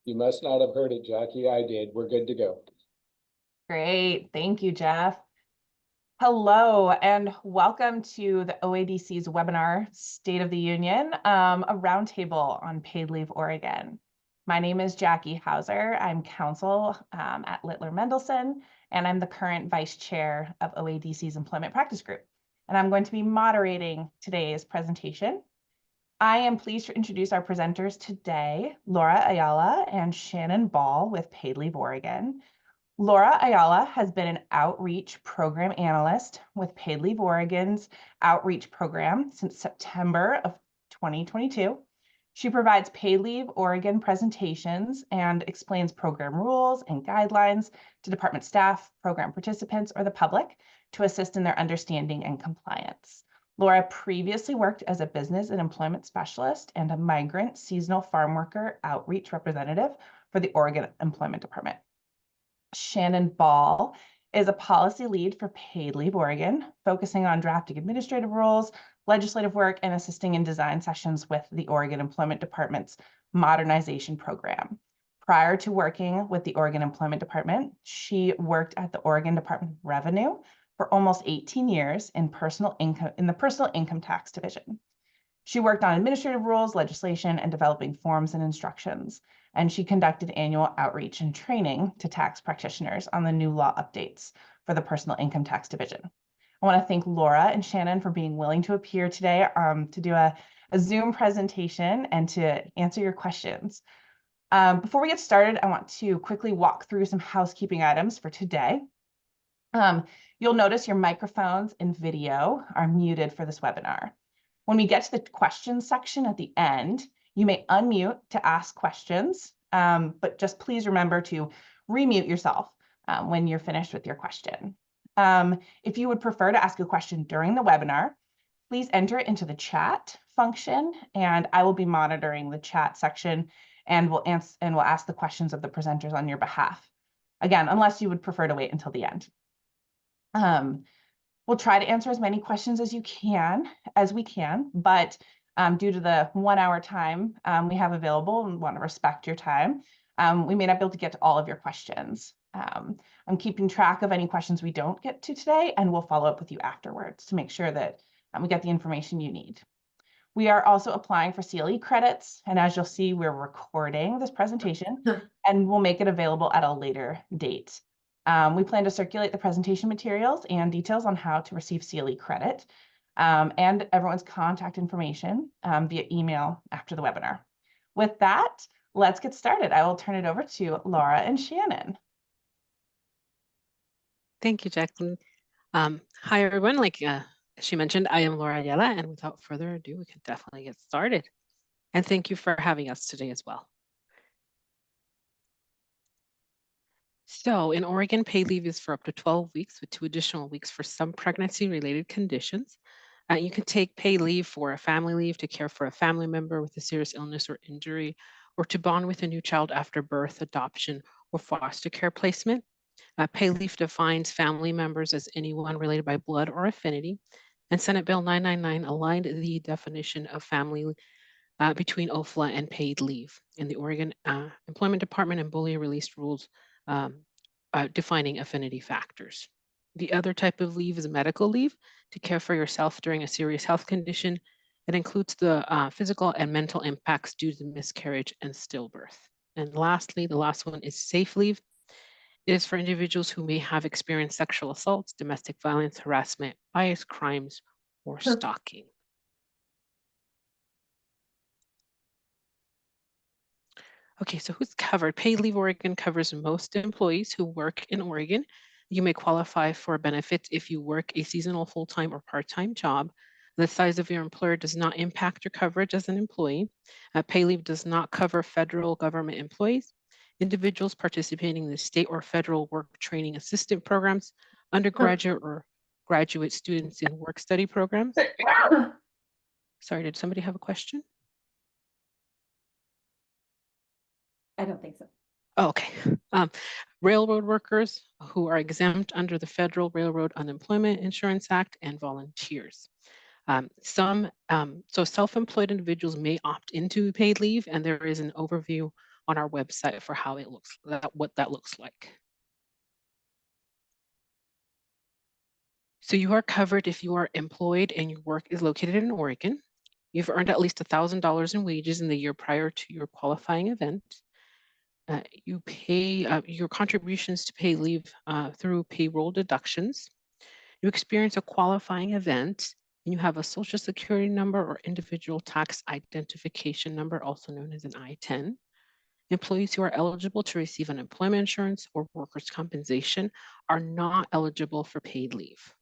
You must not have heard it, Jackie. I did. We're good to go. Great. Thank you, Jeff. Hello, and welcome to the OADC's webinar, State of the Union, a roundtable on paid leave Oregon. My name is Jackie Hauser. I'm counsel at Littler Mendelsohn, and I'm the current vice chair of OADC's Employment Practice Group. And I'm going to be moderating today's presentation. I am pleased to introduce our presenters today, Laura Ayala and Shannon Ball with Paid Leave Oregon. Laura Ayala has been an outreach program analyst with Paid Leave Oregon's outreach program since September of 2022. She provides Paid Leave Oregon presentations and explains program rules and guidelines to department staff, program participants, or the public to assist in their understanding and compliance. Laura previously worked as a business and employment specialist and a migrant seasonal farm worker outreach representative for the Oregon Employment Department. Shannon Ball is a policy lead for Paid Leave Oregon, focusing on drafting administrative rules, legislative work, and assisting in design sessions with the Oregon Employment Department's modernization program. Prior to working with the Oregon Employment Department, she worked at the Oregon Department of Revenue for almost 18 years in the personal income tax division. She worked on administrative rules, legislation, and developing forms and instructions, and she conducted annual outreach and training to tax practitioners on the new law updates for the personal income tax division. I want to thank Laura and Shannon for being willing to appear today to do a Zoom presentation and to answer your questions. Before we get started, I want to quickly walk through some housekeeping items for today. You'll notice your microphones and video are muted for this webinar. When we get to the questions section at the end, you may unmute to ask questions, but just please remember to remute yourself when you're finished with your question. If you would prefer to ask a question during the webinar, please enter it into the chat function, and I will be monitoring the chat section and will ask the questions of the presenters on your behalf. Again, unless you would prefer to wait until the end. We'll try to answer as many questions as we can, but due to the 1 hour time we have available and want to respect your time, we may not be able to get to all of your questions. I'm keeping track of any questions we don't get to today, and we'll follow up with you afterwards to make sure that we get the information you need. We are also applying for CLE credits, and as you'll see, we're recording this presentation and we'll make it available at a later date. We plan to circulate the presentation materials and details on how to receive CLE credit and everyone's contact information via email after the webinar. With that, let's get started. I will turn it over to Laura and Shannon. Thank you, Jacqueline. Hi, everyone. Like she mentioned, I am Laura Ayala, and without further ado, we can definitely get started. And thank you for having us today as well. So in Oregon, paid leave is for up to 12 weeks with 2 additional weeks for some pregnancy-related conditions. You can take paid leave for a family leave to care for a family member with a serious illness or injury, or to bond with a new child after birth, adoption, or foster care placement. Paid leave defines family members as anyone related by blood or affinity. And Senate Bill 999 aligned the definition of family between OFLA and paid leave. And the Oregon Employment Department and BOLI released rules defining affinity factors. The other type of leave is medical leave to care for yourself during a serious health condition. It includes the physical and mental impacts due to miscarriage and stillbirth. And lastly, the last one is safe leave. It is for individuals who may have experienced sexual assaults, domestic violence, harassment, bias, crimes, or stalking. Okay, so who's covered? Paid Leave Oregon covers most employees who work in Oregon. You may qualify for benefits if you work a seasonal, full-time, or part-time job. The size of your employer does not impact your coverage as an employee. Paid leave does not cover federal government employees, individuals participating in the state or federal work training assistant programs, undergraduate or graduate students in work study programs. Sorry, did somebody have a question? I don't think so. Oh, okay. Railroad workers who are exempt under the Federal Railroad Unemployment Insurance Act and volunteers. So self-employed individuals may opt into paid leave, and there is an overview on our website for how it looks, what that looks like. So you are covered if you are employed and your work is located in Oregon. You've earned at least $1,000 in wages in the year prior to your qualifying event. You pay your contributions to pay leave through payroll deductions. You experience a qualifying event and you have a social security number or individual tax identification number, also known as an I-10. Employees who are eligible to receive unemployment insurance or workers' compensation are not eligible for paid leave.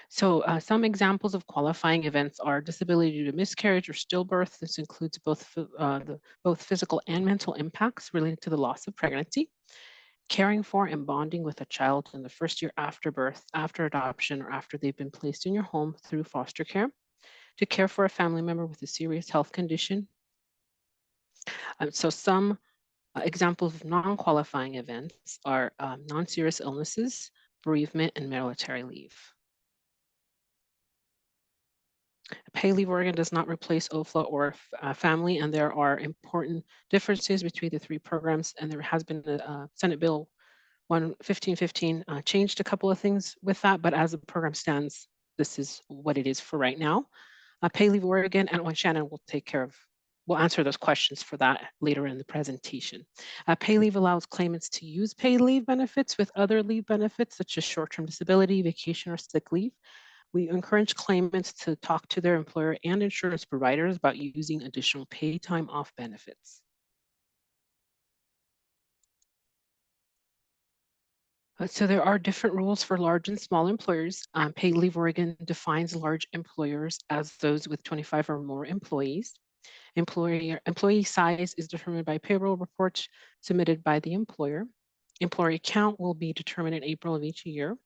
So some examples of qualifying events are disability due to miscarriage or stillbirth. This includes both physical and mental impacts related to the loss of pregnancy, caring for and bonding with a child in the first year after birth, after adoption, or after they've been placed in your home through foster care, to care for a family member with a serious health condition. So some examples of non-qualifying events are non-serious illnesses, bereavement, and military leave. Pay Leave Oregon does not replace OFLA or family, and there are important differences between the three programs, and there has been a Senate Bill 1515 changed a couple of things with that, but as the program stands, this is what it is for right now. Pay Leave Oregon, and Shannon will answer those questions for that later in the presentation. Pay Leave allows claimants to use paid leave benefits with other leave benefits, such as short-term disability, vacation, or sick leave. We encourage claimants to talk to their employer and insurance providers about using additional paid time off benefits. So there are different rules for large and small employers. Pay Leave Oregon defines large employers as those with 25 or more employees. Employee size is determined by payroll reports submitted by the employer. Employee count will be determined in April of each year.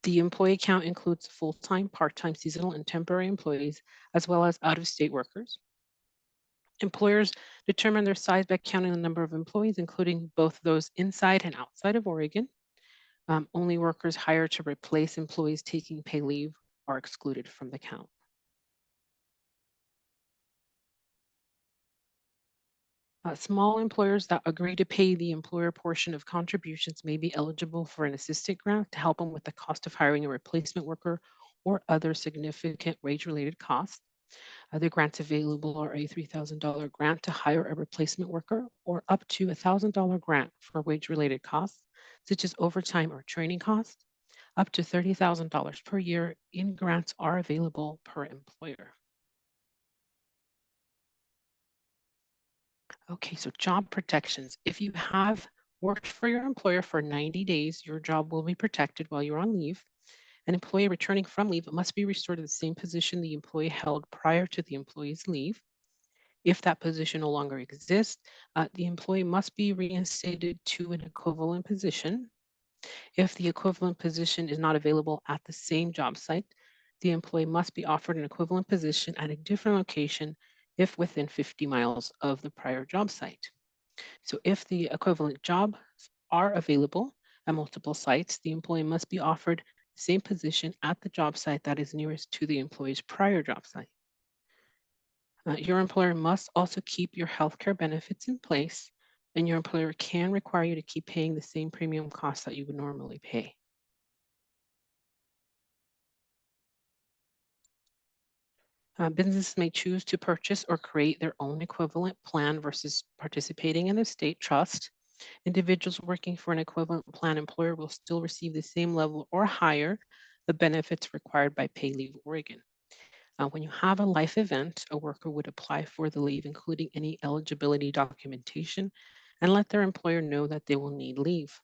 The employee count includes full-time, part-time, seasonal, and temporary employees, as well as out-of-state workers. Employers determine their size by counting the number of employees, including both those inside and outside of Oregon. Only workers hired to replace employees taking pay leave are excluded from the count. Small employers that agree to pay the employer portion of contributions may be eligible for an assistance grant to help them with the cost of hiring a replacement worker or other significant wage-related costs. Other grants available are a $3,000 grant to hire a replacement worker or up to a $1,000 grant for wage-related costs, such as overtime or training costs. Up to $30,000 per year in grants are available per employer. Okay, so job protections. If you have worked for your employer for 90 days, your job will be protected while you're on leave. An employee returning from leave must be restored to the same position the employee held prior to the employee's leave. If that position no longer exists, the employee must be reinstated to an equivalent position. If the equivalent position is not available at the same job site, the employee must be offered an equivalent position at a different location if within 50 miles of the prior job site. So if the equivalent jobs are available at multiple sites, the employee must be offered the same position at the job site that is nearest to the employee's prior job site. Your employer must also keep your healthcare benefits in place, and your employer can require you to keep paying the same premium costs that you would normally pay. Businesses may choose to purchase or create their own equivalent plan versus participating in a state trust. Individuals working for an equivalent plan employer will still receive the same level or higher the benefits required by Pay Leave Oregon. When you have a life event, a worker would apply for the leave, including any eligibility documentation, and let their employer know that they will need leave.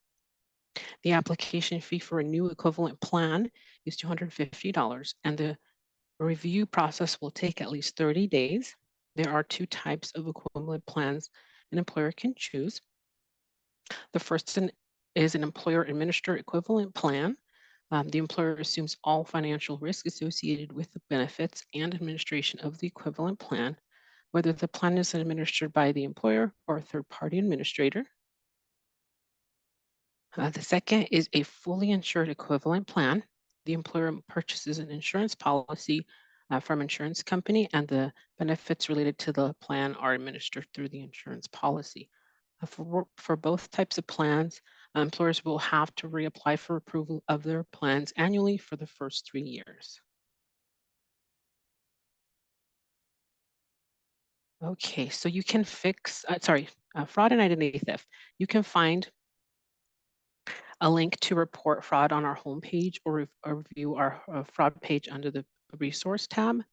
The application fee for a new equivalent plan is $250, and the review process will take at least 30 days. There are two types of equivalent plans an employer can choose. The first is an employer administered equivalent plan. The employer assumes all financial risk associated with the benefits and administration of the equivalent plan, whether the plan is administered by the employer or a third-party administrator. The second is a fully insured equivalent plan. The employer purchases an insurance policy from insurance company, and the benefits related to the plan are administered through the insurance policy. For both types of plans, employers will have to reapply for approval of their plans annually for the first 3 years. Okay, so you can fix, fraud and identity theft. You can find a link to report fraud on our homepage or review our fraud page under the resource tab.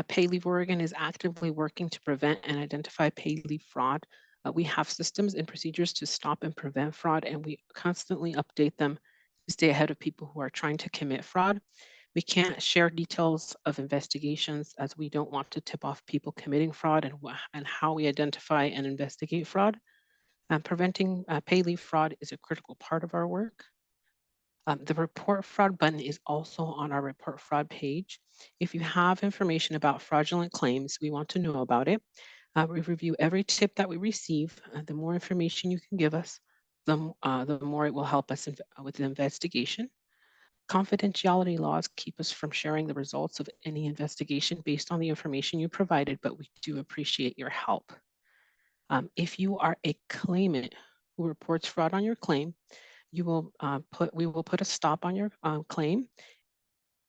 Pay Leave Oregon is actively working to prevent and identify paid leave fraud. We have systems and procedures to stop and prevent fraud, and we constantly update them to stay ahead of people who are trying to commit fraud. We can't share details of investigations as we don't want to tip off people committing fraud and how we identify and investigate fraud. Preventing pay leave fraud is a critical part of our work. The report fraud button is also on our report fraud page. If you have information about fraudulent claims, we want to know about it. We review every tip that we receive. The more information you can give us, the more it will help us with the investigation. Confidentiality laws keep us from sharing the results of any investigation based on the information you provided, but we do appreciate your help. If you are a claimant who reports fraud on your claim, we will put a stop on your claim.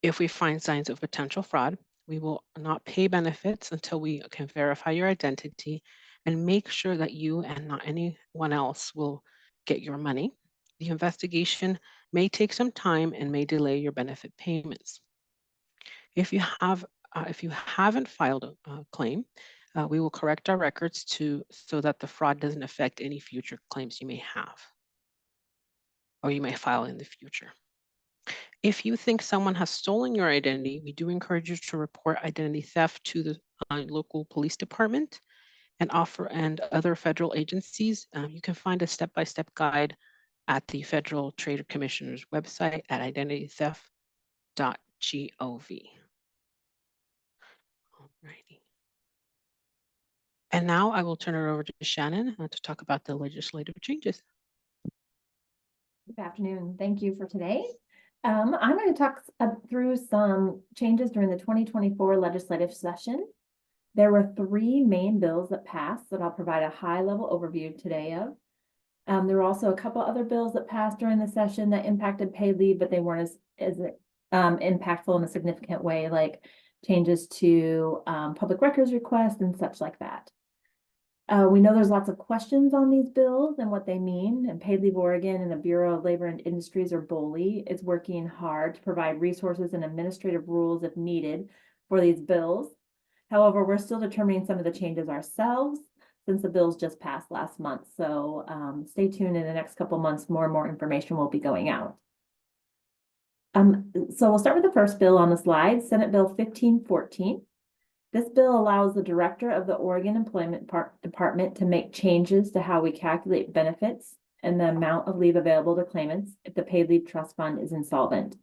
If we find signs of potential fraud, we will not pay benefits until we can verify your identity and make sure that you and not anyone else will get your money. The investigation may take some time and may delay your benefit payments. If you haven't filed a claim, we will correct our records so that the fraud doesn't affect any future claims you may have or you may file in the future. If you think someone has stolen your identity, we do encourage you to report identity theft to the local police department and other federal agencies. You can find a step-by-step guide at the Federal Trade Commissioner's website at identitytheft.gov. Alrighty. And now I will turn it over to Shannon to talk about the legislative changes. Good afternoon. Thank you for today. I'm going to talk through some changes during the 2024 legislative session. There were 3 main bills that passed that I'll provide a high-level overview today of. There were also a couple other bills that passed during the session that impacted paid leave, but they weren't as impactful in a significant way, like changes to public records requests and such like that. We know there's lots of questions on these bills and what they mean, and Paid Leave Oregon and the Bureau of Labor and Industries, or BOLI, is working hard to provide resources and administrative rules if needed for these bills. However, we're still determining some of the changes ourselves since the bills just passed last month. So stay tuned. In the next couple months, more and more information will be going out. So we'll start with the first bill on the slide, Senate Bill 1514. This bill allows the director of the Oregon Employment Department to make changes to how we calculate benefits and the amount of leave available to claimants if the paid leave trust fund is insolvent.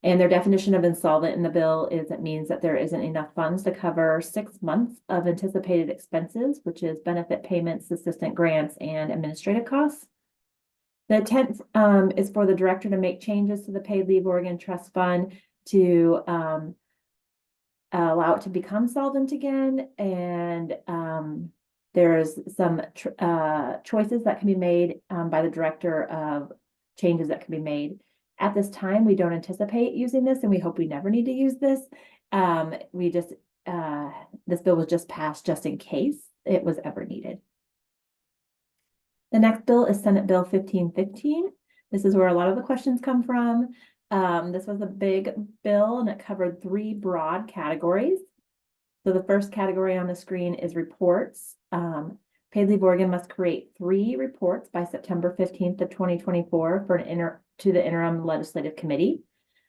And their definition of insolvent in the bill is it means that there isn't enough funds to cover 6 months of anticipated expenses, which is benefit payments, assistant grants, and administrative costs. The intent is for the director to make changes to the Paid Leave Oregon Trust Fund to allow it to become solvent again. And there's some choices that can be made by the director of changes that can be made. At this time, we don't anticipate using this, and we hope we never need to use this. This bill was just passed just in case it was ever needed. The next bill is Senate Bill 1515. This is where a lot of the questions come from. This was a big bill, and it covered 3 broad categories. So the first category on the screen is reports. Paid Leave Oregon must create 3 reports by September 15th of 2024 to the interim legislative committee.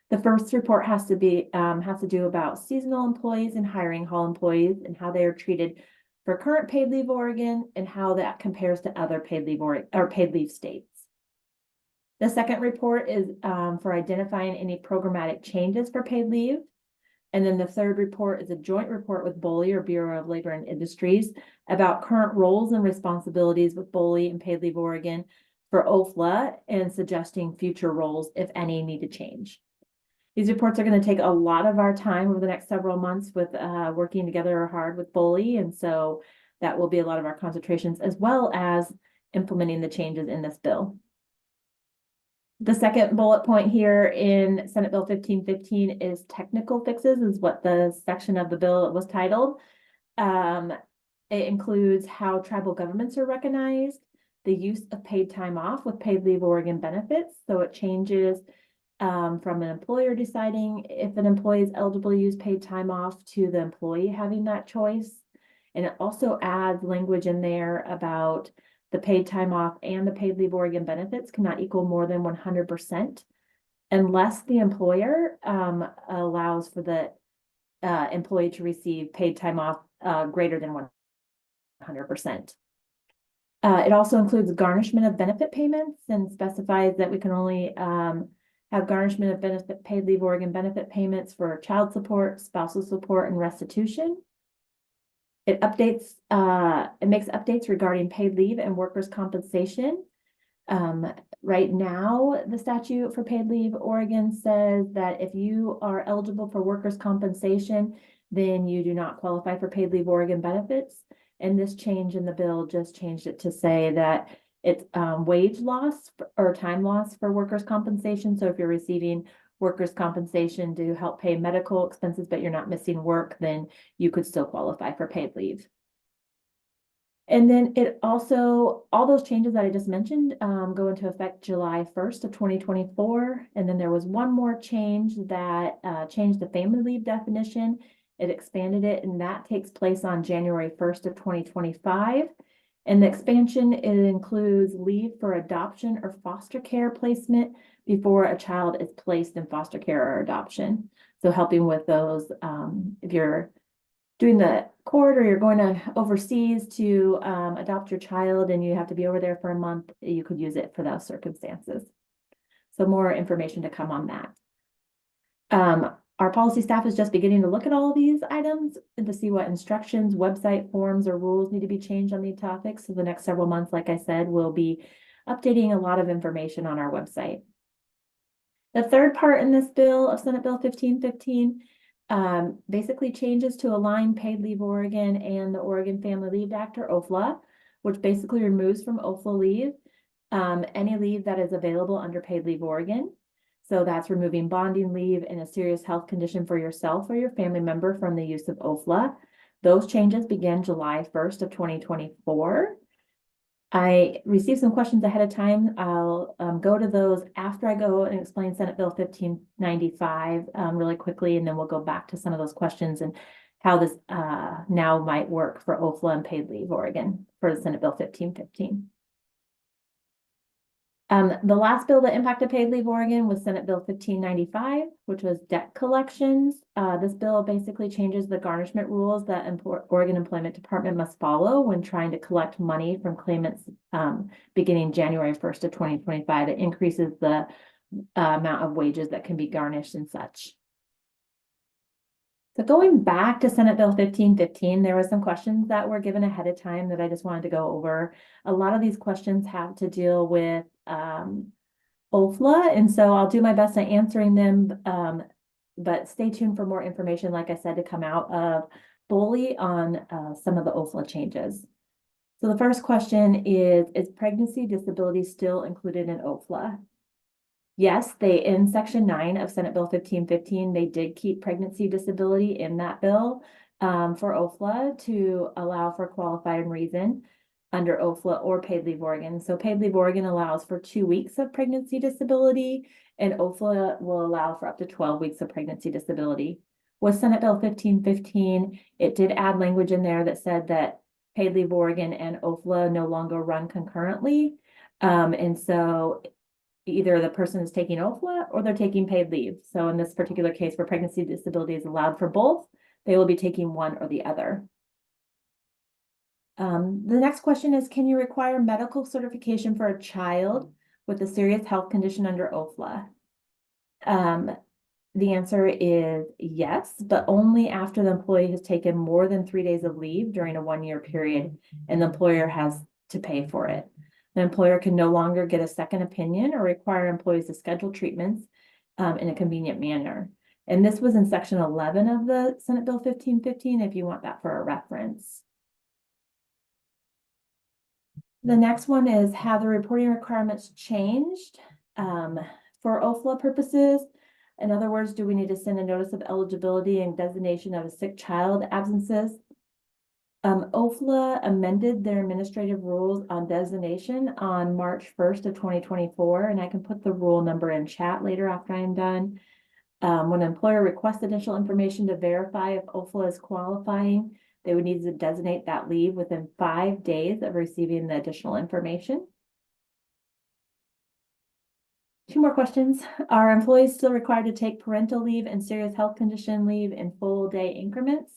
The first report has to do about seasonal employees and hiring hall employees and how they are treated for current Paid Leave Oregon and how that compares to other paid leave states. The second report is for identifying any programmatic changes for paid leave. And then the third report is a joint report with BOLI, or Bureau of Labor and Industries, about current roles and responsibilities with BOLI and Paid Leave Oregon for OFLA and suggesting future roles, if any, need to change. These reports are going to take a lot of our time over the next several months with working together hard with BOLI. And so that will be a lot of our concentrations, as well as implementing the changes in this bill. The second bullet point here in Senate Bill 1515 is technical fixes, is what the section of the bill was titled. It includes how tribal governments are recognized, the use of paid time off with paid leave Oregon benefits. So it changes from an employer deciding if an employee is eligible to use paid time off to the employee having that choice. And it also adds language in there about the paid time off and the paid leave Oregon benefits cannot equal more than 100% unless the employer allows for the employee to receive paid time off greater than 100%. It also includes garnishment of benefit payments and specifies that we can only have garnishment of benefit paid leave Oregon benefit payments for child support, spousal support, and restitution. It updates, it makes updates regarding paid leave and workers' compensation. Right now, the statute for paid leave Oregon says that if you are eligible for workers' compensation, then you do not qualify for paid leave Oregon benefits. And this change in the bill just changed it to say that it's wage loss or time loss for workers' compensation. So if you're receiving workers' compensation to help pay medical expenses, but you're not missing work, then you could still qualify for paid leave. And then it also, all those changes that I just mentioned go into effect July 1st of 2024. And then there was one more change that changed the family leave definition. It expanded it, and that takes place on January 1st of 2025. And the expansion, it includes leave for adoption or foster care placement before a child is placed in foster care or adoption. So helping with those, if you're doing the court or you're going to overseas to adopt your child and you have to be over there for a month, you could use it for those circumstances. So more information to come on that. Our policy staff is just beginning to look at all of these items and to see what instructions, website forms, or rules need to be changed on these topics. So the next several months, like I said, we'll be updating a lot of information on our website. The third part in this bill of Senate Bill 1515 basically changes to align paid leave Oregon and the Oregon Family Leave Act, or OFLA, which basically removes from OFLA leave any leave that is available under paid leave Oregon. So that's removing bonding leave and a serious health condition for yourself or your family member from the use of OFLA. Those changes begin July 1st of 2024. I received some questions ahead of time. I'll go to those after I go and explain Senate Bill 1595 really quickly, and then we'll go back to some of those questions and how this now might work for OFLA and paid leave Oregon for the Senate Bill 1515. The last bill that impacted paid leave Oregon was Senate Bill 1595, which was debt collections. This bill basically changes the garnishment rules that Oregon Employment Department must follow when trying to collect money from claimants beginning January 1st of 2025. It increases the amount of wages that can be garnished and such. So going back to Senate Bill 1515, there were some questions that were given ahead of time that I just wanted to go over. A lot of these questions have to deal with OFLA, and so I'll do my best at answering them, but stay tuned for more information, like I said, to come out of BOLI on some of the OFLA changes. So the first question is pregnancy disability still included in OFLA? Yes, in Section 9 of Senate Bill 1515, they did keep pregnancy disability in that bill for OFLA to allow for qualified reason under OFLA or paid leave Oregon. So paid leave Oregon allows for 2 weeks of pregnancy disability, and OFLA will allow for up to 12 weeks of pregnancy disability. With Senate Bill 1515, it did add language in there that said that paid leave Oregon and OFLA no longer run concurrently. And so either the person is taking OFLA or they're taking paid leave. So in this particular case, where pregnancy disability is allowed for both, they will be taking one or the other. The next question is, can you require medical certification for a child with a serious health condition under OFLA? The answer is yes, but only after the employee has taken more than 3 days of leave during a 1-year period and the employer has to pay for it. The employer can no longer get a second opinion or require employees to schedule treatments in a convenient manner. And this was in section 11 of the Senate Bill 1515, if you want that for a reference. The next one is, have the reporting requirements changed for OFLA purposes? In other words, do we need to send a notice of eligibility and designation of a sick child absences? OFLA amended their administrative rules on designation on March 1st of 2024, and I can put the rule number in chat later after I'm done. When an employer requests additional information to verify if OFLA is qualifying, they would need to designate that leave within 5 days of receiving the additional information. 2 more questions. Are employees still required to take parental leave and serious health condition leave in full day increments?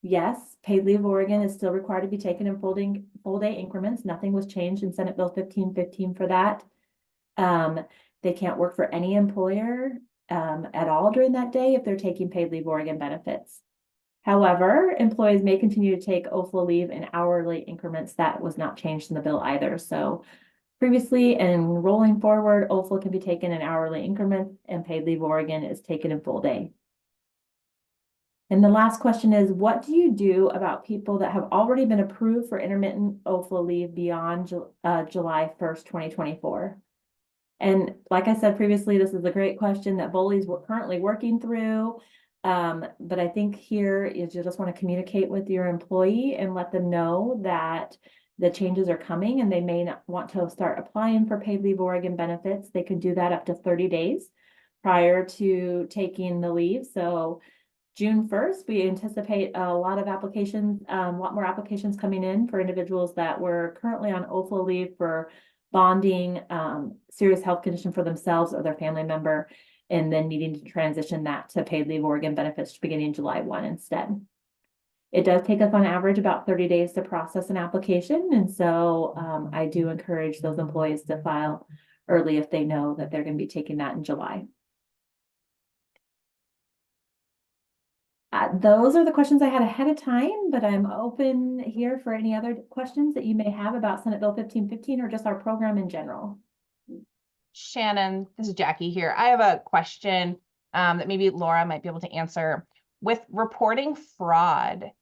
Yes, paid leave Oregon is still required to be taken in full day increments. Nothing was changed in Senate Bill 1515 for that. They can't work for any employer at all during that day if they're taking paid leave Oregon benefits. However, employees may continue to take OFLA leave in hourly increments. That was not changed in the bill either. So previously and rolling forward, OFLA can be taken in hourly increments and paid leave Oregon is taken in full day. And the last question is, what do you do about people that have already been approved for intermittent OFLA leave beyond July 1st, 2024? And like I said previously, this is a great question that BOLI's currently working through. But I think here is you just want to communicate with your employee and let them know that the changes are coming and they may not want to start applying for paid leave Oregon benefits. They can do that up to 30 days prior to taking the leave. So June 1st, we anticipate a lot of applications, a lot more applications coming in for individuals that were currently on OFLA leave for bonding, serious health condition for themselves or their family member, and then needing to transition that to paid leave Oregon benefits beginning July 1 instead. It does take us on average about 30 days to process an application. And so I do encourage those employees to file early if they know that they're going to be taking that in July. Those are the questions I had ahead of time, but I'm open here for any other questions that you may have about Senate Bill 1515 or just our program in general. Shannon, this is Jackie here. I have a question that maybe Laura might be able to answer. With reporting fraud,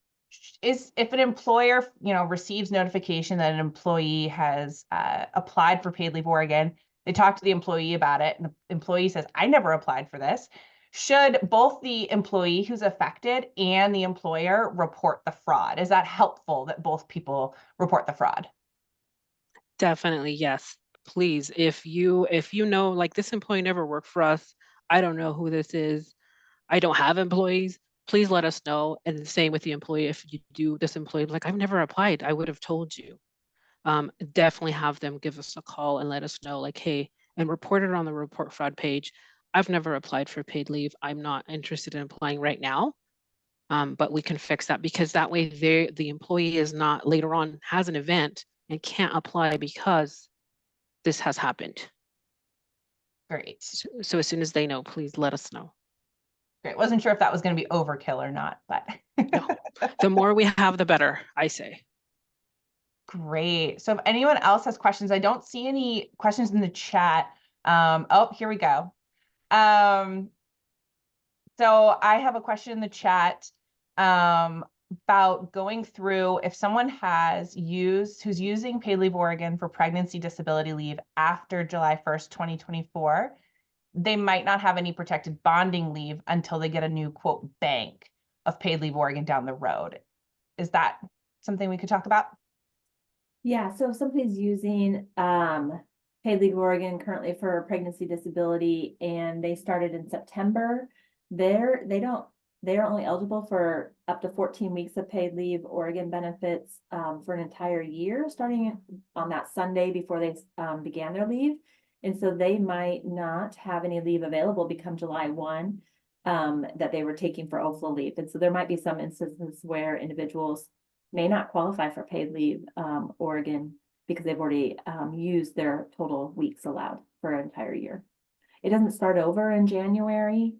if an employer, receives notification that an employee has applied for paid leave Oregon, they talk to the employee about it, and the employee says, "I never applied for this." Should both the employee who's affected and the employer report the fraud? Is that helpful that both people report the fraud? Definitely, yes. Please, if you know, like, this employee never worked for us, I don't know who this is, I don't have employees, please let us know. And the same with the employee. If you do, this employee, like, I've never applied, I would have told you. Definitely have them give us a call and let us know, like, hey, and report it on the report fraud page. I've never applied for paid leave. I'm not interested in applying right now. But we can fix that, because that way the employee is not later on has an event and can't apply because this has happened. Great. So as soon as they know, please let us know. Great. Wasn't sure if that was going to be overkill or not, but No. The more we have, the better, I say. Great. So if anyone else has questions, I don't see any questions in the chat. Oh, here we go. So I have a question in the chat about going through if someone who's using paid leave Oregon for pregnancy disability leave after July 1st, 2024, they might not have any protected bonding leave until they get a new quote bank of paid leave Oregon down the road. Is that something we could talk about? Yeah, so if somebody's using paid leave Oregon currently for pregnancy disability and they started in September, they're only eligible for up to 14 weeks of paid leave Oregon benefits for an entire year, starting on that Sunday before they began their leave. And so they might not have any leave available become July 1 that they were taking for OFLA leave. And so there might be some instances where individuals may not qualify for paid leave Oregon because they've already used their total weeks allowed for an entire year. It doesn't start over in January.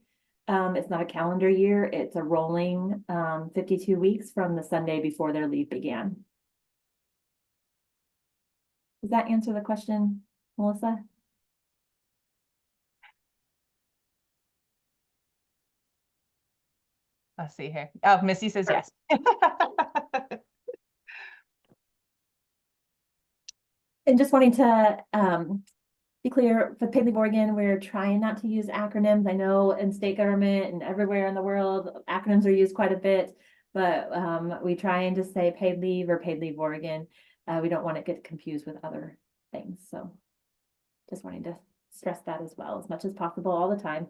It's not a calendar year. It's a rolling 52 weeks from the Sunday before their leave began. Does that answer the question, Melissa? Let's see here. Oh, Missy says yes. And just wanting to be clear, for Paid Leave Oregon, we're trying not to use acronyms. I know in state government and everywhere in the world, acronyms are used quite a bit, but we try and just say paid leave or Paid Leave Oregon. We don't want to get confused with other things. So just wanting to stress that as well, as much as possible all the time.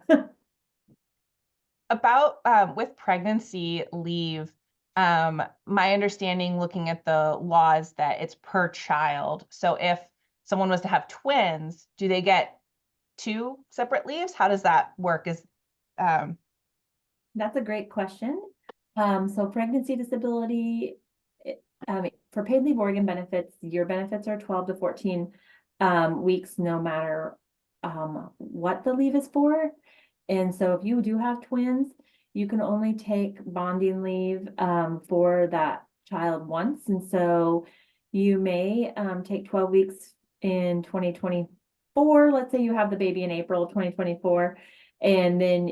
About with pregnancy leave, my understanding looking at the laws that it's per child. So if someone was to have twins, do they get 2 separate leaves? How does that work? That's a great question. So pregnancy disability, for Paid Leave Oregon benefits, your benefits are 12 to 14 weeks, no matter what the leave is for. And so if you do have twins, you can only take bonding leave for that child once. And so you may take 12 weeks in 2024. Let's say you have the baby in April of 2024. And then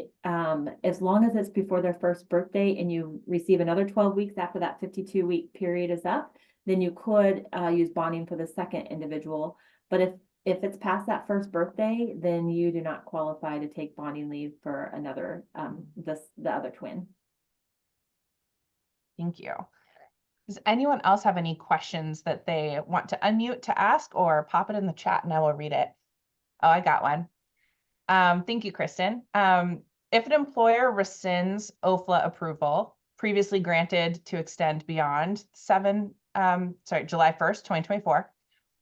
as long as it's before their first birthday and you receive another 12 weeks after that 52-week period is up, then you could use bonding for the second individual. But if it's past that first birthday, then you do not qualify to take bonding leave for another, the other twin. Thank you. Does anyone else have any questions that they want to unmute to ask, or pop it in the chat and I will read it? Oh, I got one. Thank you, Kristen. If an employer rescinds OFLA approval previously granted to extend beyond July 1st, 2024,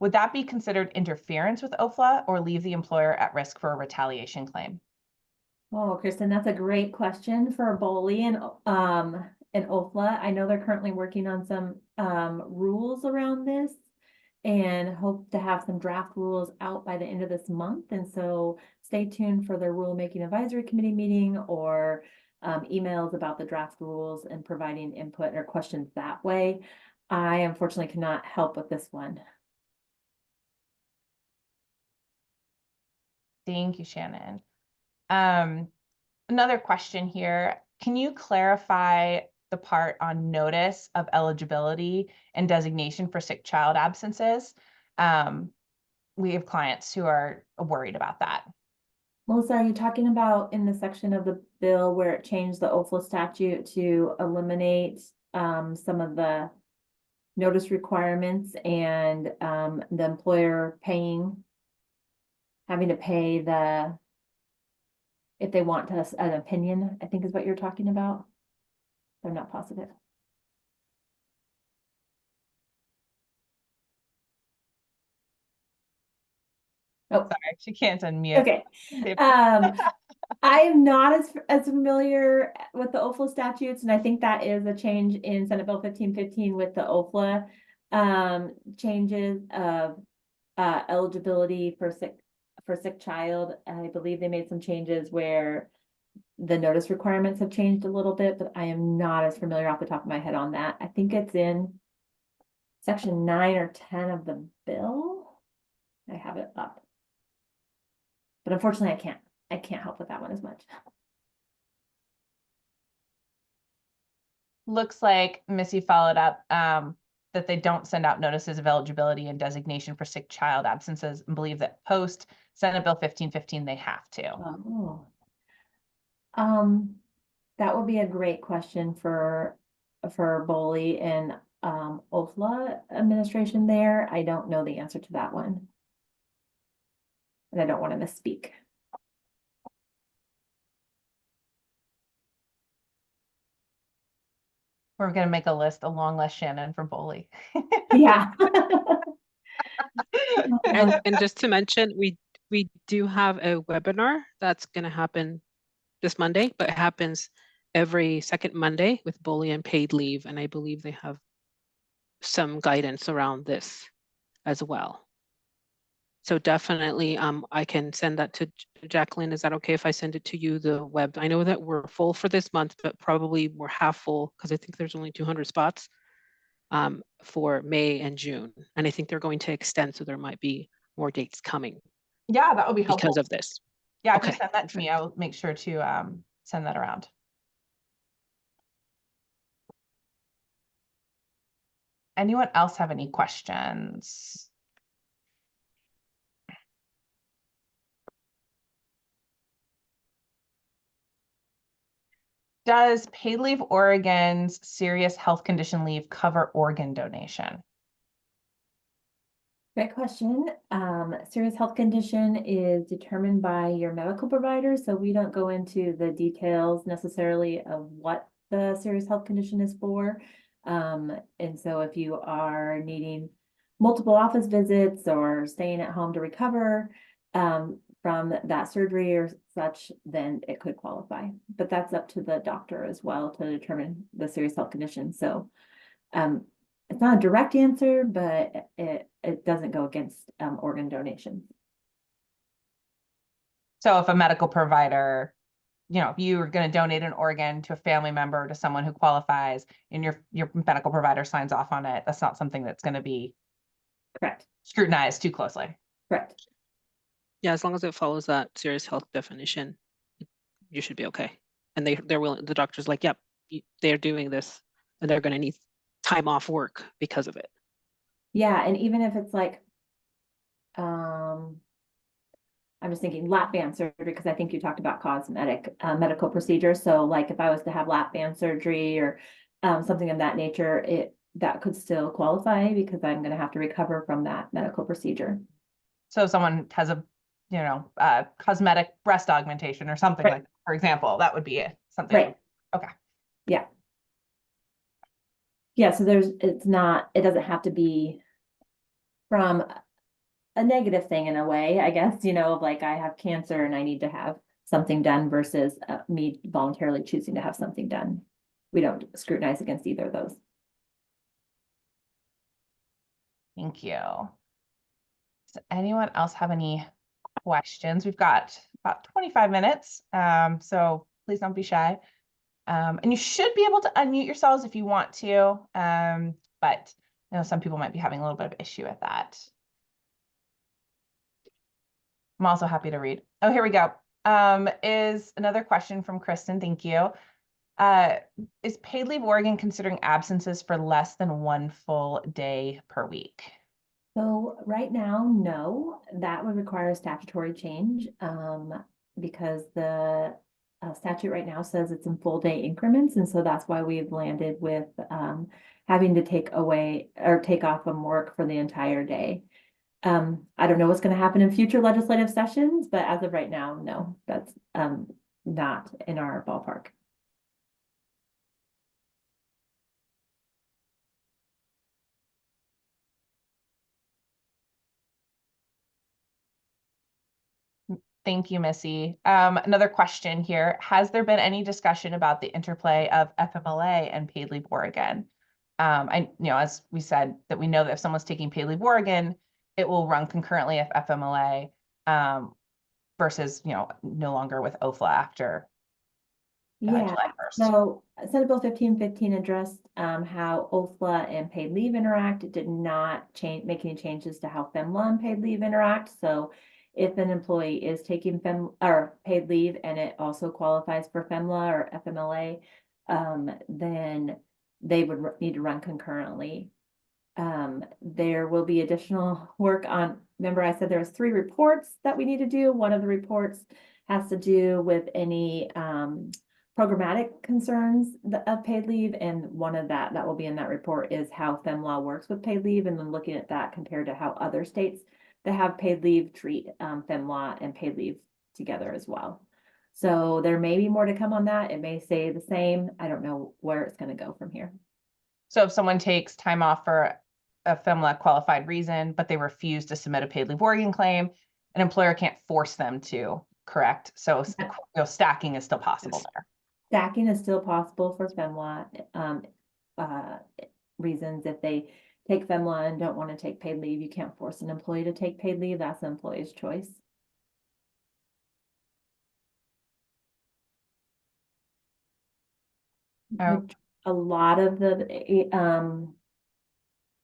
would that be considered interference with OFLA or leave the employer at risk for a retaliation claim? Oh, Kristen, that's a great question for BOLI and OFLA. I know they're currently working on some rules around this and hope to have some draft rules out by the end of this month. And so stay tuned for their rulemaking advisory committee meeting or emails about the draft rules and providing input or questions that way. I unfortunately cannot help with this one. Thank you, Shannon. Another question here. Can you clarify the part on notice of eligibility and designation for sick child absences? We have clients who are worried about that. Melissa, are you talking about in the section of the bill where it changed the OFLA statute to eliminate some of the notice requirements and the employer having to pay if they want an opinion, I think is what you're talking about? I'm not positive. Oh, sorry, she can't unmute. Okay. I am not as familiar with the OFLA statutes, and I think that is a change in Senate Bill 1515 with the OFLA changes of eligibility for sick child. I believe they made some changes where the notice requirements have changed a little bit, but I am not as familiar off the top of my head on that. I think it's in section 9 or 10 of the bill. I have it up, but unfortunately I can't help with that one as much. Looks like Missy followed up that they don't send out notices of eligibility and designation for sick child absences and believe that post Senate Bill 1515 they have to. Oh. That would be a great question for BOLI and OFLA administration there. I don't know the answer to that one. And I don't want to misspeak. We're going to make a long list, Shannon, from BOLI. Yeah. And just to mention, we do have a webinar that's going to happen this Monday, but it happens every second Monday with BOLI and paid leave. And I believe they have some guidance around this as well. So definitely, I can send that to Jacqueline. Is that okay if I send it to you, the web? I know that we're full for this month, but probably we're half full because I think there's only 200 spots for May and June. And I think they're going to extend, so there might be more dates coming. Yeah, that would be helpful. Because of this. Yeah, okay. if you send that to me, I'll make sure to send that around. anyone else have any questions? Does Paid Leave Oregon's serious health condition leave cover organ donation? Great question. Serious health condition is determined by your medical provider, so we don't go into the details necessarily of what the serious health condition is for. And so if you are needing multiple office visits or staying at home to recover from that surgery or such, then it could qualify. But that's up to the doctor as well to determine the serious health condition. So it's not a direct answer, but it doesn't go against organ donation. So if a medical provider, if you're going to donate an organ to a family member, to someone who qualifies, and your medical provider signs off on it, that's not something that's going to be Correct. scrutinized too closely. Correct. Yeah, as long as it follows that serious health definition, you should be okay. And they're willing, the doctor's like, yep, they're doing this and they're going to need time off work because of it. Yeah, and even if it's like, I'm just thinking lap band surgery, because I think you talked about cosmetic medical procedures. So like if I was to have lap band surgery or something of that nature, that could still qualify because I'm going to have to recover from that medical procedure. So if someone has a cosmetic breast augmentation or something like that, for example, that would be something. Right. Okay. Yeah. Yeah, so it doesn't have to be from a negative thing in a way, I guess, of like I have cancer and I need to have something done versus me voluntarily choosing to have something done. We don't scrutinize against either of those. Thank you. Does anyone else have any questions? We've got about 25 minutes, so please don't be shy. And you should be able to unmute yourselves if you want to, but I know some people might be having a little bit of issue with that. I'm also happy to read. Oh, here we go. Is another question from Kristen. Thank you. Is Paid Leave Oregon considering absences for less than 1 full day per week? So right now, no, that would require a statutory change because the statute right now says it's in full day increments. And so that's why we've landed with having to take away or take off from work for the entire day. I don't know what's going to happen in future legislative sessions, but as of right now, no, that's not in our ballpark. Thank you, Missy. Another question here. Has there been any discussion about the interplay of FMLA and Paid Leave Oregon? As we said, that we know that if someone's taking Paid Leave Oregon, it will run concurrently with FMLA versus, no longer with OFLA after Yeah, July 1st. so Senate Bill 1515 addressed how OFLA and paid leave interact. It did not make any changes to how FEMLA and paid leave interact. So if an employee is taking paid leave and it also qualifies for FEMLA or FMLA, then they would need to run concurrently. There will be additional work on, remember I said there was 3 reports that we need to do. One of the reports has to do with any programmatic concerns of paid leave, and one of that will be in that report is how FEMLA works with paid leave, and then looking at that compared to how other states that have paid leave treat FEMLA and paid leave together as well. So there may be more to come on that. It may stay the same. I don't know where it's going to go from here. So if someone takes time off for a FEMLA qualified reason, but they refuse to submit a Paid Leave Oregon claim, an employer can't force them to, correct? So stacking is still possible there. Stacking is still possible for FEMLA reasons. If they take FEMLA and don't want to take paid leave, you can't force an employee to take paid leave. That's the employee's choice. Oh. A lot of the,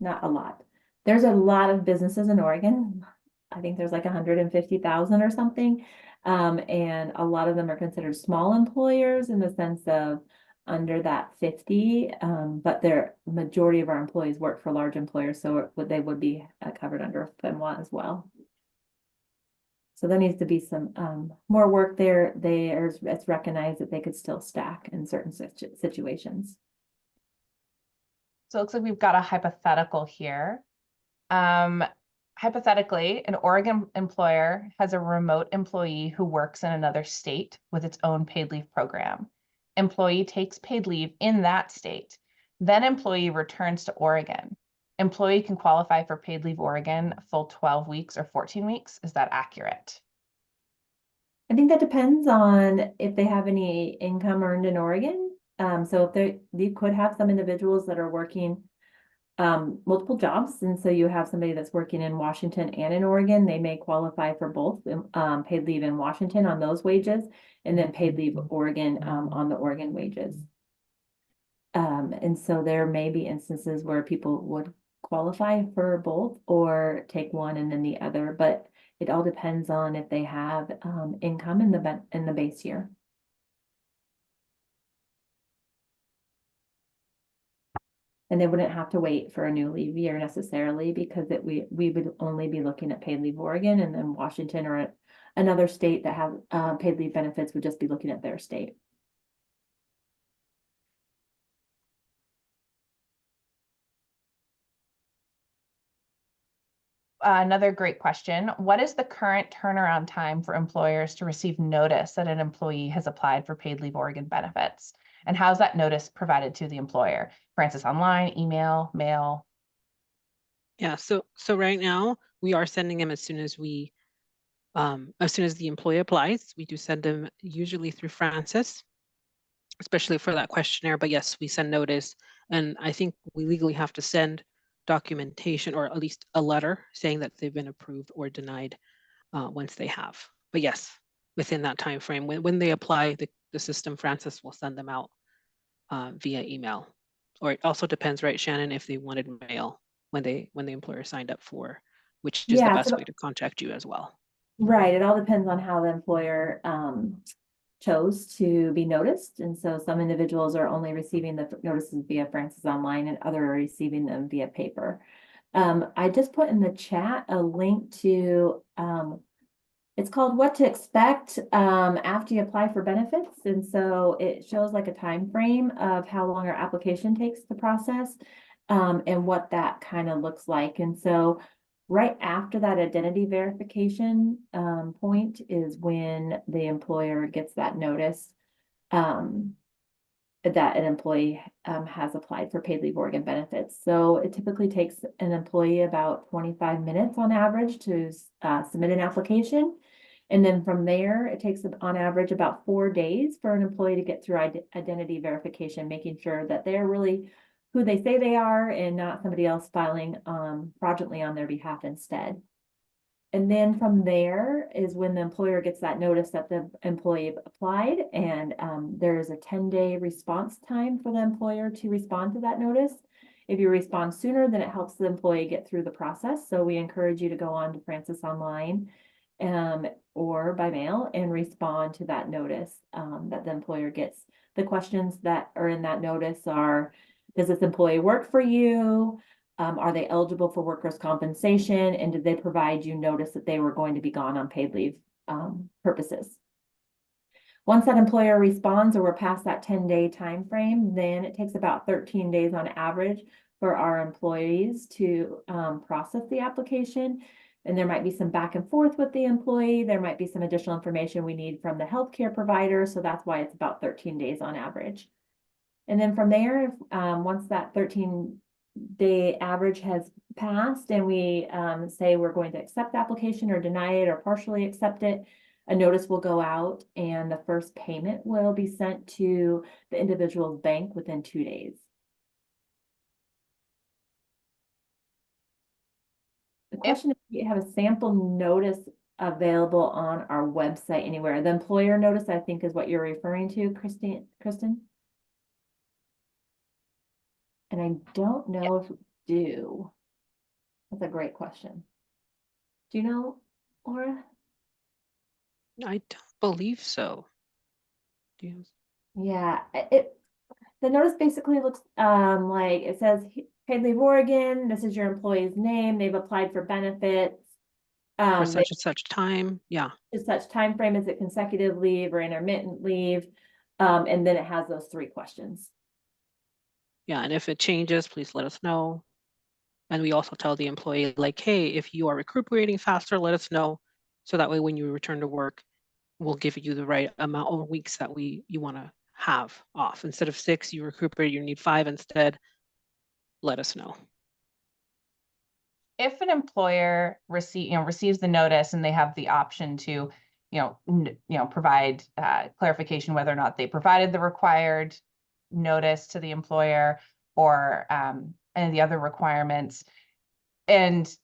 not a lot. There's a lot of businesses in Oregon. I think there's like 150,000 or something. And a lot of them are considered small employers in the sense of under that 50, but their majority of our employees work for large employers, so they would be covered under FMLA as well. So there needs to be some more work there. It's recognized that they could still stack in certain situations. So it looks like we've got a hypothetical here. Hypothetically, an Oregon employer has a remote employee who works in another state with its own paid leave program. Employee takes paid leave in that state. Then employee returns to Oregon. Employee can qualify for paid leave Oregon a full 12 weeks or 14 weeks. Is that accurate? I think that depends on if they have any income earned in Oregon. So if you could have some individuals that are working multiple jobs, and so you have somebody that's working in Washington and in Oregon, they may qualify for both paid leave in Washington on those wages, and then paid leave Oregon on the Oregon wages. And so there may be instances where people would qualify for both or take one and then the other, but it all depends on if they have income in the base year. And they wouldn't have to wait for a new leave year necessarily, because we would only be looking at paid leave Oregon, and then Washington or another state that have paid leave benefits would just be looking at their state. Another great question. What is the current turnaround time for employers to receive notice that an employee has applied for paid leave Oregon benefits? And how's that notice provided to the employer? Francis, online, email, mail? Yeah, so right now we are sending them as soon as the employee applies. We do send them usually through Francis, especially for that questionnaire. But yes, we send notice, and I think we legally have to send documentation, or at least a letter saying that they've been approved or denied once they have. But yes, within that time frame, when they apply, the system, Francis will send them out via email. Or it also depends, right, Shannon, if they wanted mail when the employer signed up for, which is the best way to contact you as well. Right. It all depends on how the employer chose to be noticed. And so some individuals are only receiving the notices via Francis Online, and others are receiving them via paper. I just put in the chat a link to, it's called What to Expect After You Apply for Benefits. And so it shows like a time frame of how long our application takes to process and what that kind of looks like. And so right after that identity verification point is when the employer gets that notice that an employee has applied for paid leave Oregon benefits. So it typically takes an employee about 25 minutes on average to submit an application. And then from there, it takes on average about 4 days for an employee to get through identity verification, making sure that they're really who they say they are and not somebody else filing fraudulently on their behalf instead. And then from there is when the employer gets that notice that the employee applied, and there's a 10-day response time for the employer to respond to that notice. If you respond sooner, then it helps the employee get through the process. So we encourage you to go on to Francis Online or by mail and respond to that notice that the employer gets. The questions that are in that notice are, does this employee work for you? Are they eligible for workers' compensation? And did they provide you notice that they were going to be gone on paid leave purposes? Once that employer responds, or we're past that 10-day time frame, then it takes about 13 days on average for our employees to process the application. And there might be some back and forth with the employee. There might be some additional information we need from the healthcare provider. So that's why it's about 13 days on average. And then from there, once that 13-day average has passed and we say we're going to accept the application or deny it or partially accept it, a notice will go out and the first payment will be sent to the individual's bank within 2 days. The question is, do you have a sample notice available on our website anywhere? The employer notice, I think, is what you're referring to, Kristen? And I don't know if we do. That's a great question. Do you know, Laura? I don't believe so. Yeah, The notice basically looks like it says paid leave Oregon, this is your employee's name, they've applied for benefits. For They such and such time, yeah. to such time frame, is it consecutive leave or intermittent leave? And then it has those 3 questions. Yeah, and if it changes, please let us know. And we also tell the employee, like, hey, if you are recuperating faster, let us know. So that way, when you return to work, we'll give you the right amount of weeks that you want to have off. Instead of 6, you recuperate, you need 5 instead. Let us know. If an employer receives the notice and they have the option to, provide clarification whether or not they provided the required notice to the employer or any of the other requirements, and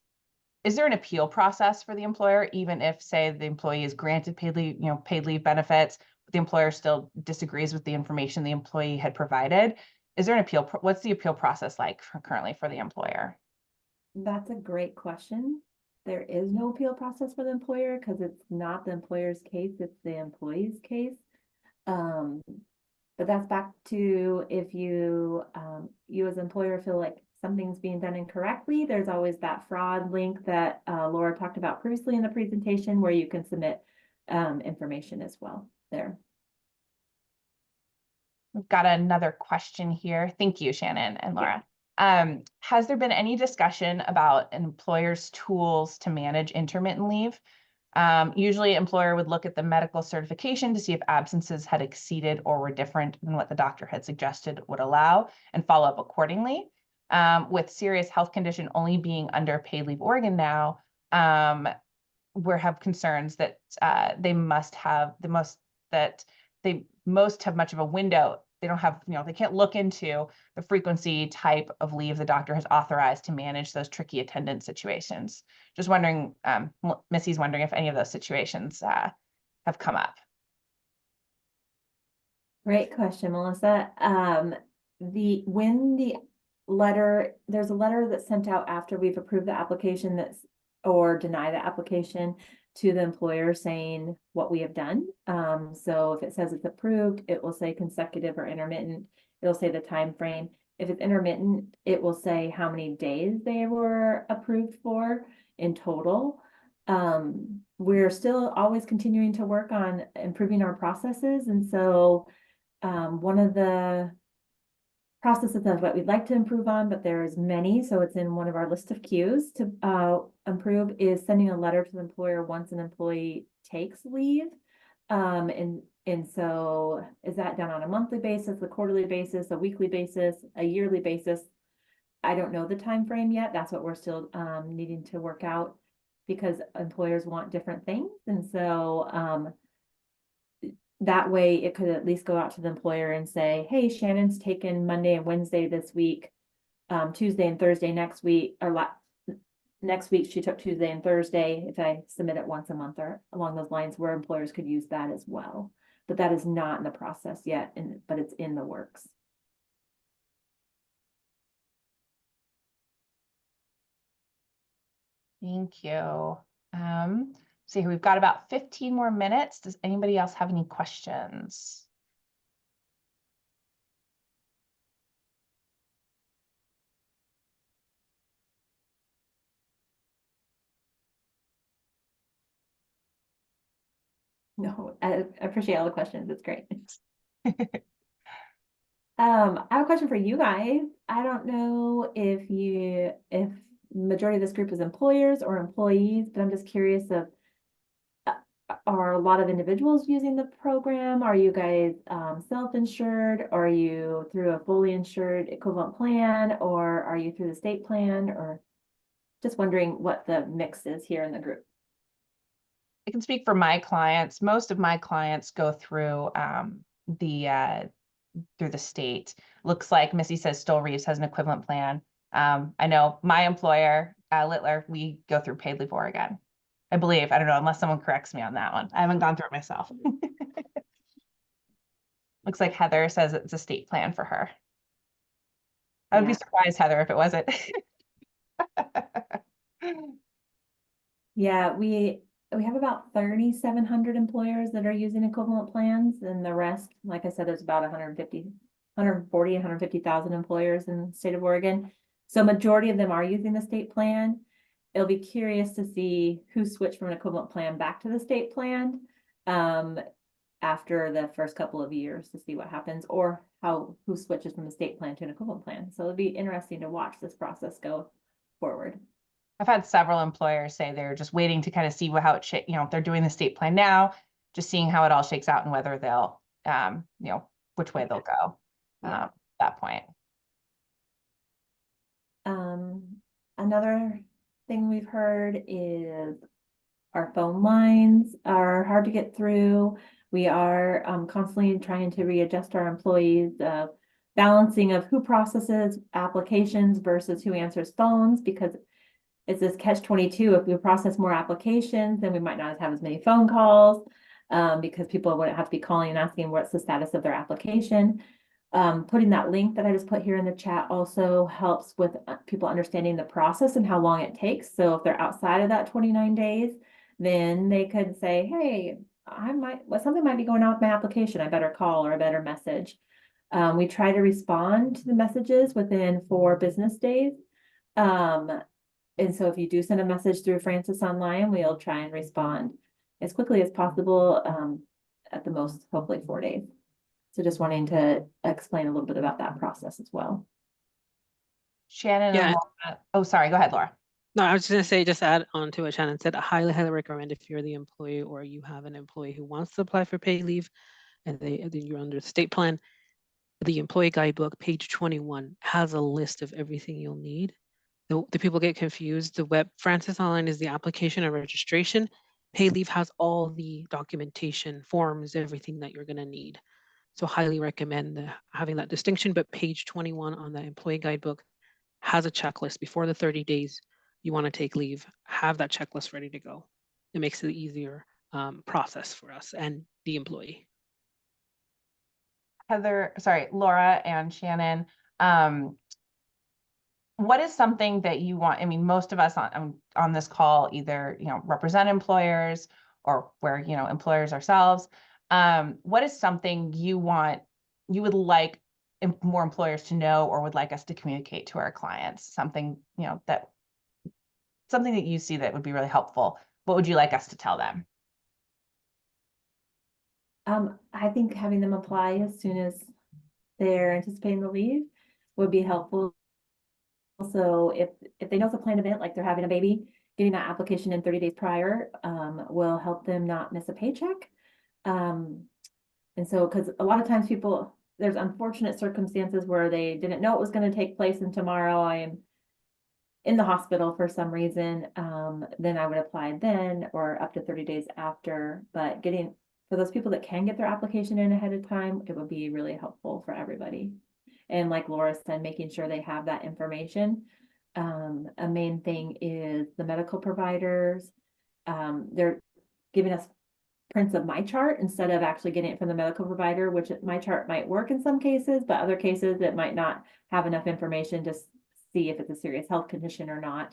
is there an appeal process for the employer, even if, say, the employee is granted paid leave benefits, but the employer still disagrees with the information the employee had provided? Is there an appeal? What's the appeal process like currently for the employer? That's a great question. There is no appeal process for the employer because it's not the employer's case, it's the employee's case. But that's back to if you as employer feel like something's being done incorrectly, there's always that fraud link that Laura talked about previously in the presentation where you can submit information as well there. We've got another question here. Thank you, Shannon and Laura. Has there been any discussion about an employer's tools to manage intermittent leave? Usually employer would look at the medical certification to see if absences had exceeded or were different than what the doctor had suggested would allow and follow up accordingly. With serious health condition only being under paid leave Oregon now, we have concerns that they must have much of a window. They don't have, they can't look into the frequency type of leave the doctor has authorized to manage those tricky attendance situations. Just wondering, Missy's wondering if any of those situations have come up. Great question, Melissa. There's a letter that's sent out after we've approved the application or deny the application to the employer saying what we have done. So if it says it's approved, it will say consecutive or intermittent. It'll say the time frame. If it's intermittent, it will say how many days they were approved for in total. We're still always continuing to work on improving our processes. And so one of the processes of what we'd like to improve on, but there's many, so it's in one of our list of queues to improve, is sending a letter to the employer once an employee takes leave. And so is that done on a monthly basis, a quarterly basis, a weekly basis, a yearly basis? I don't know the time frame yet. That's what we're still needing to work out because employers want different things. And so that way it could at least go out to the employer and say, hey, Shannon's taken Monday and Wednesday this week, Tuesday and Thursday next week, or next week she took Tuesday and Thursday, if I submit it once a month or along those lines, where employers could use that as well. But that is not in the process yet, but it's in the works. Thank you. So we've got about 15 more minutes. Does anybody else have any questions? No, I appreciate all the questions. It's great. I have a question for you guys. I don't know if majority of this group is employers or employees, but I'm just curious of are a lot of individuals using the program? Are you guys self-insured? Are you through a fully insured equivalent plan, or are you through the state plan? Or just wondering what the mix is here in the group. I can speak for my clients. Most of my clients go through the state. Looks like Missy says Stoll Reeves has an equivalent plan. I know my employer, Littler, we go through Paid Leave Oregon. I believe, I don't know, unless someone corrects me on that one. I haven't gone through it myself. Looks like Heather says it's a state plan for her. I would be surprised, Heather, if it wasn't. Yeah, we have about 3,700 employers that are using equivalent plans, and the rest, like I said, there's about 150 140, 150,000 employers in the state of Oregon. So majority of them are using the state plan. It'll be curious to see who switched from an equivalent plan back to the state plan after the first couple of years to see what happens, or who switches from the state plan to an equivalent plan. So it'll be interesting to watch this process go forward. I've had several employers say they're just waiting to kind of see how it shakes, if they're doing the state plan now, just seeing how it all shakes out and whether they'll, which way they'll go at that point. Another thing we've heard is our phone lines are hard to get through. We are constantly trying to readjust our employees, balancing of who processes applications versus who answers phones, because it's this catch-22. If we process more applications, then we might not have as many phone calls because people wouldn't have to be calling and asking what's the status of their application. Putting that link that I just put here in the chat also helps with people understanding the process and how long it takes. So if they're outside of that 29 days, then they could say, hey, something might be going on with my application. I better call or I better message. We try to respond to the messages within 4 business days. And so if you do send a message through Francis Online, we'll try and respond as quickly as possible, at the most, hopefully 4 days. So just wanting to explain a little bit about that process as well. Shannon, Yeah. Oh, sorry, go ahead, Laura. No, I was just going to say, just add on to what Shannon said, I highly, highly recommend if you're the employee or you have an employee who wants to apply for paid leave and you're under the state plan, the employee guidebook, page 21, has a list of everything you'll need. The people get confused. Francis Online is the application and registration. Paid leave has all the documentation, forms, everything that you're going to need. So highly recommend having that distinction. But page 21 on the employee guidebook has a checklist before the 30 days you want to take leave. Have that checklist ready to go. It makes it easier process for us and the employee. Laura and Shannon, what is something that you want? I mean, most of us on this call either, represent employers or we're, employers ourselves. What is something you would like more employers to know or would like us to communicate to our clients? Something, something that you see that would be really helpful. What would you like us to tell them? I think having them apply as soon as they're anticipating the leave would be helpful. Also, if they know it's a planned event, like they're having a baby, getting that application in 30 days prior will help them not miss a paycheck. And so, because a lot of times there's unfortunate circumstances where they didn't know it was going to take place, and tomorrow I am in the hospital for some reason, then I would apply then or up to 30 days after. But for those people that can get their application in ahead of time, it would be really helpful for everybody. And like Laura said, making sure they have that information. A main thing is the medical providers. They're giving us prints of my chart instead of actually getting it from the medical provider, which my chart might work in some cases, but other cases it might not have enough information to see if it's a serious health condition or not.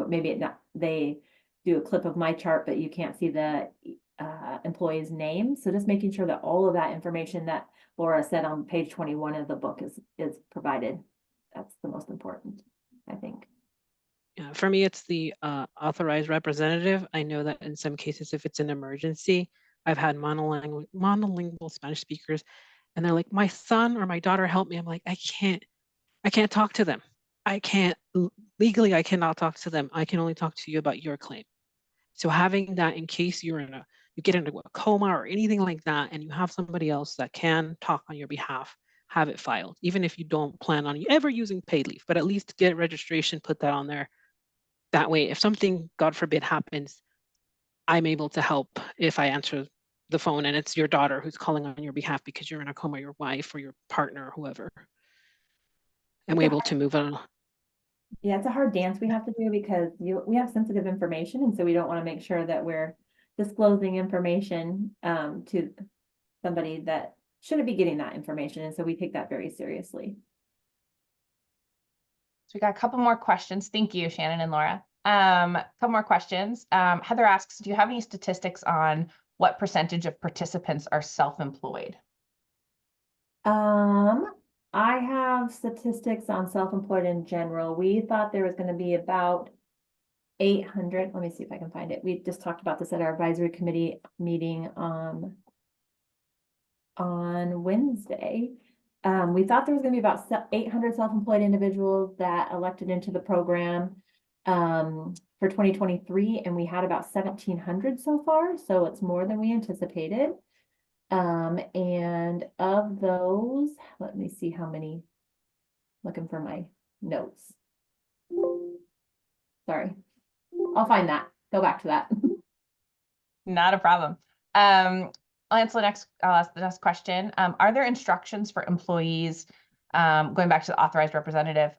Maybe they do a clip of my chart, but you can't see the employee's name. So just making sure that all of that information that Laura said on page 21 of the book is provided. That's the most important, I think. Yeah, for me, it's the authorized representative. I know that in some cases, if it's an emergency, I've had monolingual Spanish speakers, and they're like, my son or my daughter help me. I'm like, I can't talk to them. Legally, I cannot talk to them. I can only talk to you about your claim. So having that in case you get into a coma or anything like that, and you have somebody else that can talk on your behalf, have it filed, even if you don't plan on ever using paid leave, but at least get registration, put that on there. That way, if something, God forbid, happens, I'm able to help if I answer the phone and it's your daughter who's calling on your behalf because you're in a coma, your wife or your partner or whoever. And we're able to move on. Yeah, it's a hard dance we have to do because we have sensitive information, and so we don't want to make sure that we're disclosing information to somebody that shouldn't be getting that information, and so we take that very seriously. So we got a couple more questions. Thank you, Shannon and Laura. A couple more questions. Heather asks, do you have any statistics on what percentage of participants are self-employed? I have statistics on self-employed in general. We thought there was gonna be about 800, let me see if I can find it. We just talked about this at our advisory committee meeting, on Wednesday. We thought there was gonna be about 800 self-employed individuals that elected into the program, for 2023, and we had about 1,700 so far, so it's more than we anticipated. And of those, let me see how many, looking for my notes. Sorry, I'll find that, go back to that. Not a problem. I'll ask the next question. Are there instructions for employees, going back to the authorized representative,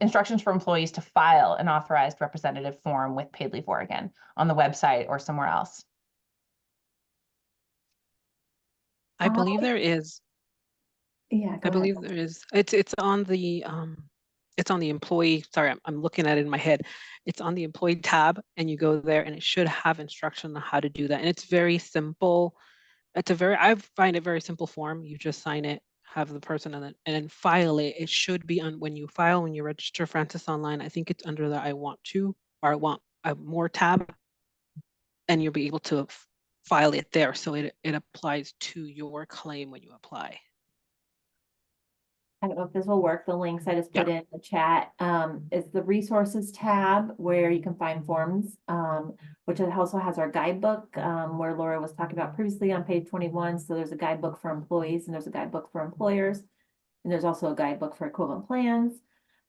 instructions for employees to file an authorized representative form with Paid Leave Oregon on the website or somewhere else? I believe there is. Yeah, I go ahead. believe there is. It's on the employee. Sorry, I'm looking at it in my head. It's on the employee tab, and you go there, and it should have instruction on how to do that. And it's very simple. I find it very simple form. You just sign it, have the person, and then file it. It should be on when you register Francis Online. I think it's under the I want to or I want a more tab, and you'll be able to file it there. So it applies to your claim when you apply. I don't know if this will work. The links I just put in the chat, is the resources tab where you can find forms, which also has our guidebook, where Laura was talking about previously on page 21. So there's a guidebook for employees and there's a guidebook for employers. And there's also a guidebook for equivalent plans.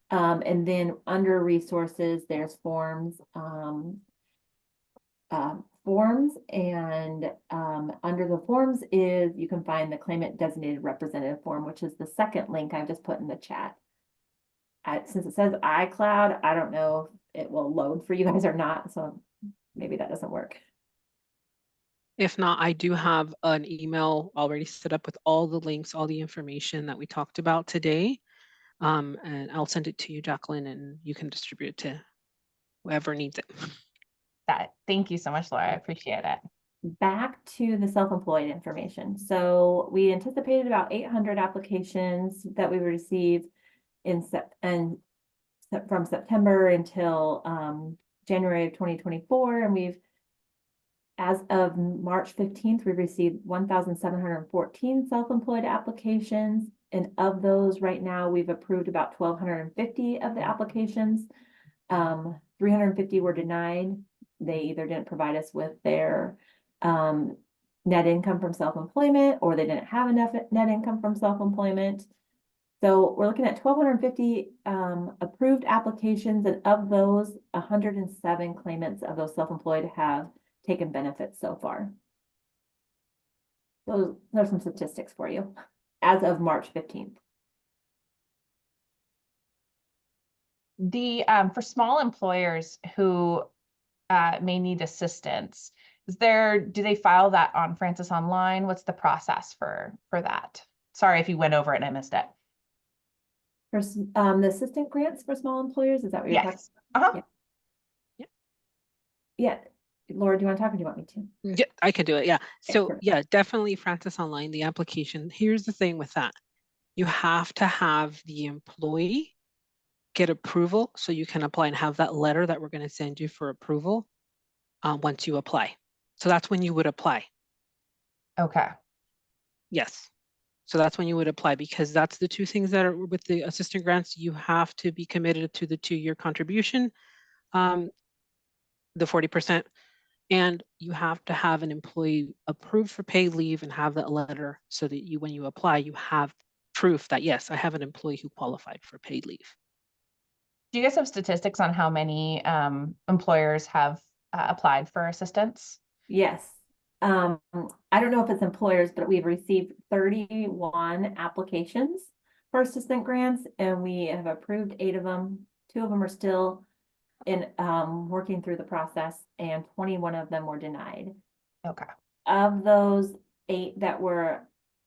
And then under resources, there's forms, and under the forms is you can find the claimant designated representative form, which is the second link I've just put in the chat. Since it says iCloud, I don't know if it will load for you guys or not, so maybe that doesn't work. If not, I do have an email already set up with all the links, all the information that we talked about today. And I'll send it to you, Jacqueline, and you can distribute it to whoever needs it. Thank you so much, Laura. I appreciate it. Back to the self-employed information. So we anticipated about 800 applications that we would receive from September until January of 2024, and as of March 15th, we received 1,714 self-employed applications. And of those right now, we've approved about 1,250 of the applications. 350 were denied. They either didn't provide us with their net income from self-employment, or they didn't have enough net income from self-employment. So we're looking at 1,250 approved applications, and of those, 107 claimants of those self-employed have taken benefits so far. Those are some statistics for you as of March 15th. For small employers who may need assistance, do they file that on Francis Online? What's the process for that? Sorry if you went over it and I missed it. For the assistant grants for small employers, is that what you're talking about? Uh-huh. Yeah. Laura, do you want to talk or do you want me to? Yeah, I can do it. Yeah. Okay, So perfect. yeah, definitely Francis Online, the application. Here's the thing with that. You have to have the employee get approval so you can apply and have that letter that we're going to send you for approval once you apply. So that's when you would apply. Okay. Yes. So that's when you would apply, because that's the two things that are with the assistant grants. You have to be committed to the 2-year contribution, the 40%, and you have to have an employee approved for paid leave and have that letter so that when you apply, you have proof that, yes, I have an employee who qualified for paid leave. Do you guys have statistics on how many employers have applied for assistance? Yes. I don't know if it's employers, but we've received 31 applications for assistant grants, and we have approved 8 of them. 2 of them are still in working through the process, and 21 of them were denied. Okay. Of those 8 that were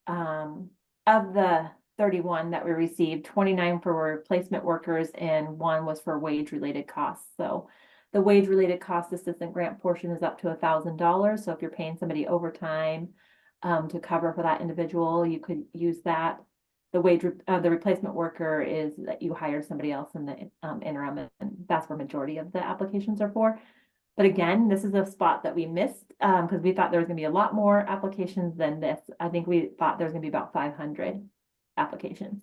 of the 31 that we received, 29 for replacement workers and 1 was for wage related costs. So the wage related cost assistant grant portion is up to $1,000. So if you're paying somebody overtime to cover for that individual, you could use that. the replacement worker is that you hired somebody else in the interim, and that's where majority of the applications are for. But again, this is a spot that we missed because we thought there was gonna be a lot more applications than this. I think we thought there was gonna be about 500 applications.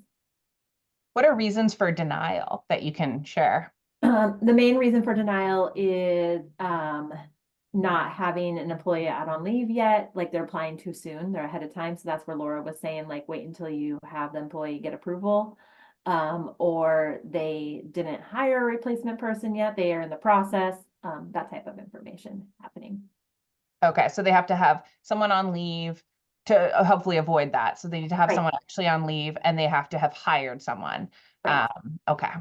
What are reasons for denial that you can share? The main reason for denial is not having an employee out on leave yet, like they're applying too soon, they're ahead of time. So that's where Laura was saying, like, wait until you have the employee get approval. Or they didn't hire a replacement person yet, they are in the process, that type of information happening. Okay, so they have to have someone on leave to hopefully avoid that. So they need to have Right. someone actually on leave and they have to have hired someone. Right. Okay.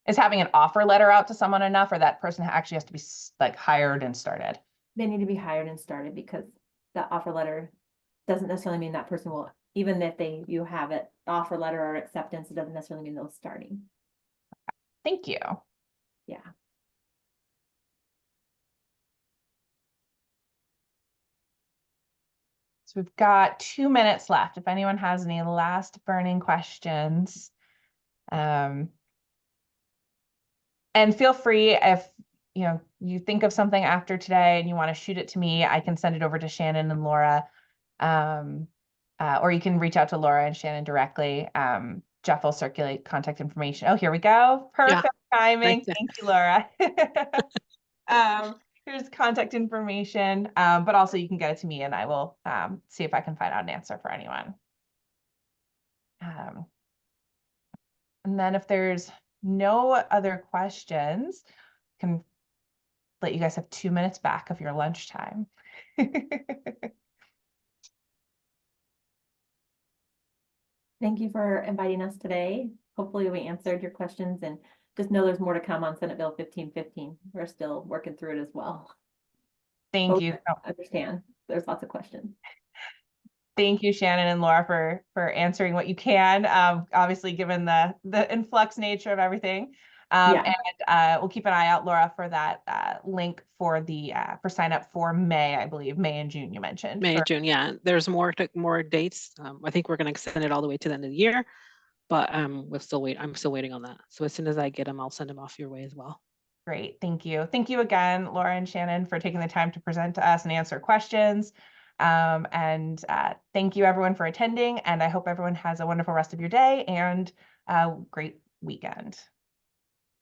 Is having an offer letter out to someone enough, or that person actually has to be like hired and started? They need to be hired and started because the offer letter doesn't necessarily mean that person will, even if you have it, offer letter or acceptance, it doesn't necessarily mean they'll starting. Thank you. Yeah. So we've got 2 minutes left. If anyone has any last burning questions. And feel free, if you think of something after today and you want to shoot it to me, I can send it over to Shannon and Laura. Or you can reach out to Laura and Shannon directly. Jeff will circulate contact information. Oh, here we go. Perfect timing. Thank you, Laura. Here's contact information, but also you can get it to me and I will see if I can find out an answer for anyone. And then if there's no other questions, I can let you guys have 2 minutes back of your lunchtime. Thank you for inviting us today. Hopefully we answered your questions, and just know there's more to come on Senate Bill 1515. We're still working through it as well. Thank you. I understand there's lots of questions. Thank you, Shannon and Laura, for answering what you can. Obviously, given the influx nature of everything. And we'll keep an eye out, Laura, for that link for the for sign up for May, I believe, May and June you mentioned. May, June, yeah. There's more dates. I think we're going to extend it all the way to the end of the year, but we'll still wait. I'm still waiting on that. So as soon as I get them, I'll send them off your way as well. Great, thank you. Thank you again, Laura and Shannon, for taking the time to present to us and answer questions. And thank you everyone for attending, and I hope everyone has a wonderful rest of your day and a great weekend.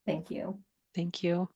Thank you. Thank you.